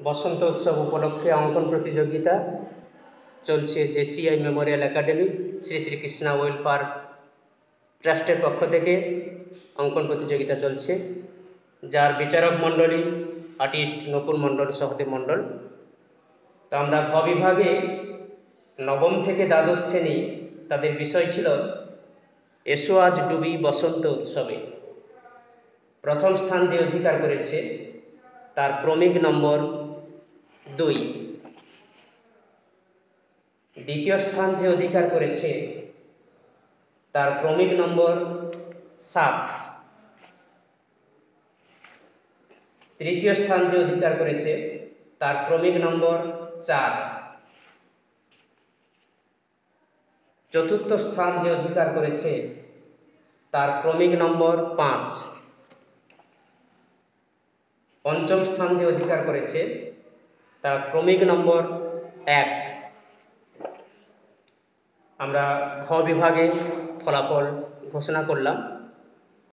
বসন্ত উৎসব উপলক্ষে অঙ্কন প্রতিযোগিতা চলছে JCI Memorial academy Shri Shri Krishna welfare ট্রাস্টের পক্ষ থেকে অঙ্কন প্রতিযোগিতা চলছে, যার বিচারক মণ্ডলী আর্টিস্ট নকুল মণ্ডল, সহদেব মণ্ডল। তো আমরা ভ বিভাগে নবম থেকে দ্বাদশ শ্রেণী, তাদের বিষয় ছিল এসো আজ ডুবি বসন্ত উৎসবে। প্রথম স্থান যে অধিকার করেছে তার ক্রমিক নম্বর 2। দ্বিতীয় স্থান যে অধিকার করেছে তার ক্রমিক নম্বর 7। তৃতীয় স্থান যে অধিকার করেছে তার ক্রমিক নম্বর 4। চতুর্থ স্থান যে অধিকার করেছে তার ক্রমিক নম্বর 5। পঞ্চম স্থান যে অধিকার করেছে তার ক্রমিক নম্বর 1। আমরা ঘ বিভাগে ফলাফল ঘোষণা করলাম।